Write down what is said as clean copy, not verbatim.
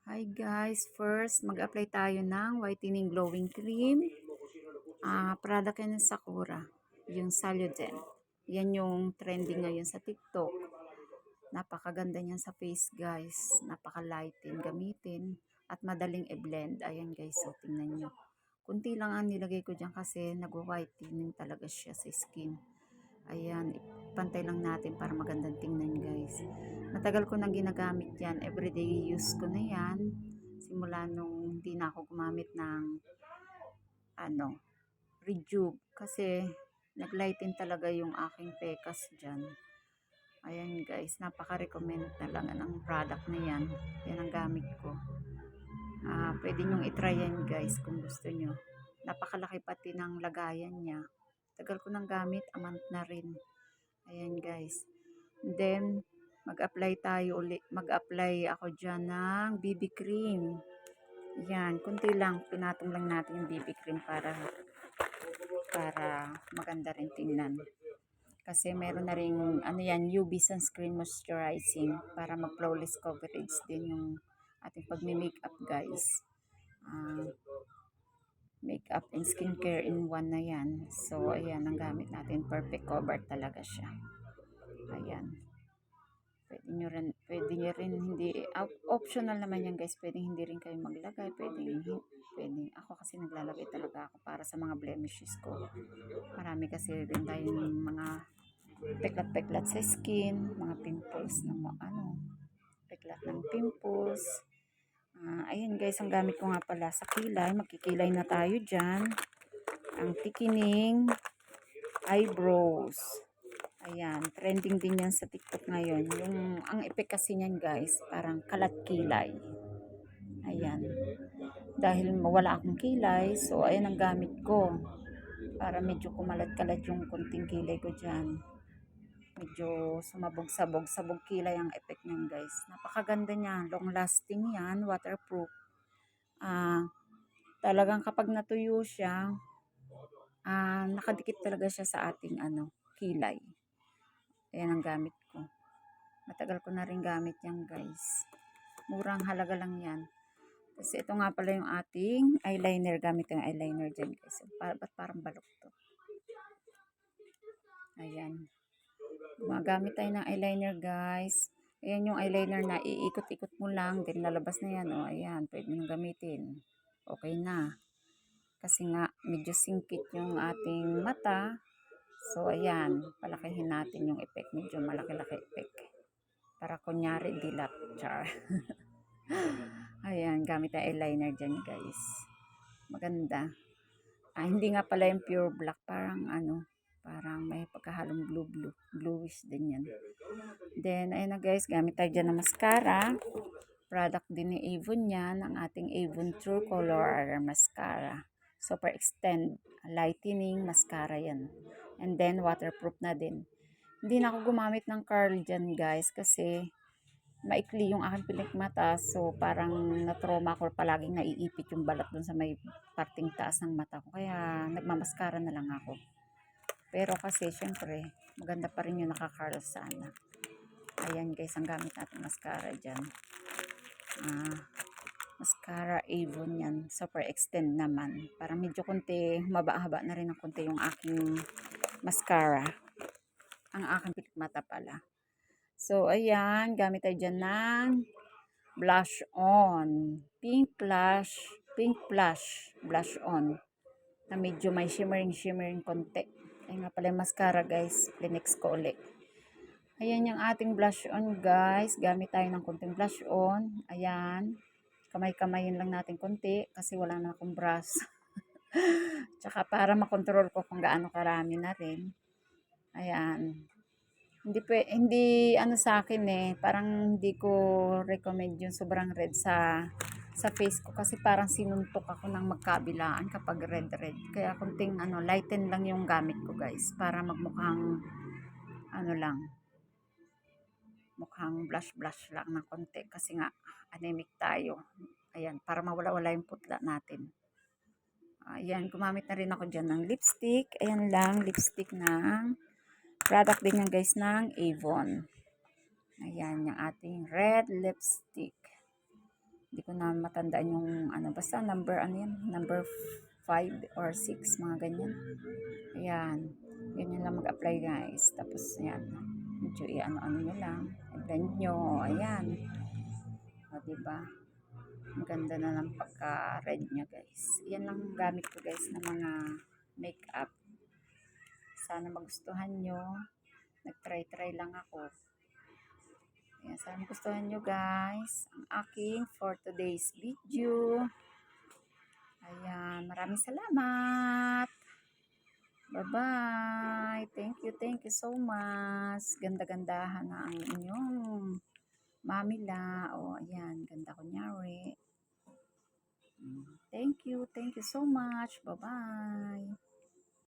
Hi guys, first mag-apply tayo ng whitening glowing cream. Product yan ng Sakura, yung Salugen. Yan yung trending ngayon sa TikTok. Napakaganda niyan sa face guys, napaka-lighting gamitin at madaling i-blend. Ayan guys, so tingnan nyo. Kunti lang ang nilagay ko dyan kasi nag-whitening talaga siya sa skin. Ayan, pantay lang natin para magandang tingnan guys. Matagal ko nang ginagamit yan. Everyday use ko na yan. Simula nung hindi na ako gumamit ng Rejuve. Kasi naglighten talaga yung aking pekas dyan. Ayan guys, napaka-recommend na lang ng product na yan. Yan ang gamit ko. Pwede nyong itry yan guys kung gusto nyo. Napakalaki pati ng lagayan niya. Tagal ko nang gamit, a month na rin. Ayan guys. Then, mag-apply tayo ulit. Mag-apply ako dyan ng BB cream. Yan, kunti lang. Pinatong lang natin yung BB cream para maganda rin tingnan. Kasi meron na rin, UV sunscreen moisturizing para mag-flawless coverage din yung ating pagmi-makeup guys. Makeup and skincare in one na yan. So, ayan, ang gamit natin. Perfect cover talaga siya. Ayan. Pwede nyo rin hindi, optional naman yan guys. Pwede hindi rin kayo maglagay. Pwede. Ako kasi naglalagay talaga ako para sa mga blemishes ko. Marami kasi rin tayong mga peklat-peklat sa skin, mga pimples na peklat ng pimples. Ayan guys, ang gamit ko nga pala sa kilay. Magkikilay na tayo dyan. Ang thickening eyebrows. Ayan, trending din yan sa TikTok ngayon. Ang effect kasi niyan guys, parang kalat kilay. Ayan. Dahil wala akong kilay, so ayan ang gamit ko. Para medyo kumalat-kalat yung kunting kilay ko dyan. Medyo sumabog-sabog kilay ang effect niyan guys. Napakaganda niya, long lasting yan, waterproof. Talagang kapag natuyo siya, nakadikit talaga siya sa ating kilay. Ayan ang gamit ko. Matagal ko na rin gamit yan guys. Murang halaga lang yan. Kasi ito nga pala yung ating eyeliner. Gamit yung eyeliner dyan guys. Ba't parang balok to? Ayan. Gumagamit tayo ng eyeliner guys. Ayan yung eyeliner na iikot-ikot mo lang. Then lalabas na yan. Ayan. Pwede mo gamitin. Okay na. Kasi nga medyo singkit yung ating mata. So, ayan, palakihin natin yung effect. Medyo malaki-laki effect. Para kunyari, dilat. Char. Ayan, gamit ang eyeliner dyan, guys. Maganda. Hindi nga pala yung pure black. Parang may pagkahalong bluish din yan. Then, ayan na guys, gamit tayo dyan ng mascara. Product din ni Avon yan. Ang ating Avon True Color Mascara. Super Extend Lightening Mascara yan. And then, waterproof na din. Hindi na ako gumamit ng curl dyan guys kasi maikli yung aking pilikmata. So, parang na-trauma ako. Palaging naiipit yung balat dun sa may parting taas ng mata ko. Kaya, nagmamaskara na lang ako. Pero kasi, syempre, maganda pa rin yung naka-curl sana. Ayan guys, ang gamit natin mascara dyan. Mascara Avon yan. Super Extend naman. Para medyo konti, maba-haba na rin ng konti yung aking mascara. Ang aking pilikmata pala. So, ayan. Gamit tayo dyan ng blush on. Pink blush on. Na medyo may shimmering konti. Ayan nga pala yung mascara guys. Plinex ko ulit. Ayan yung ating blush on guys. Gamit tayo ng konting blush on. Ayan. Kamay-kamayin lang natin konti kasi wala na akong brush. Tsaka para makontrol ko kung gaano karami na rin. Ayan. Hindi sa akin parang hindi ko recommend yung sobrang red sa face ko kasi parang sinuntok ako ng magkabilaan kapag red. Kaya kunting lighten lang yung gamit ko guys para magmukhang mukhang blush lang ng konti kasi nga anemic tayo. Ayan, para mawala-wala yung putla natin. Ayan, gumamit na rin ako dyan ng lipstick. Ayan lang, lipstick ng product din yan guys ng Avon. Ayan, yung ating red lipstick. Hindi ko na matandaan yung ano, basta number ano yan, number 5 or 6, mga ganyan. Ayan, ganyan lang mag-apply guys. Tapos ayan, medyo i-ano-ano nyo lang, i-blend nyo, ayan. O diba, ang ganda na ng pagka-red nyo guys. Yan lang gamit ko guys na mga makeup. Sana magustuhan nyo. Nag-try lang ako. Ayan, sana magustuhan nyo guys ang aking for today's video. Ayan, maraming salamat. Bye-bye. Thank you so much. Ganda-gandahan na ang inyong mamila. O, ayan, ganda kunyari. Thank you so much. Bye-bye.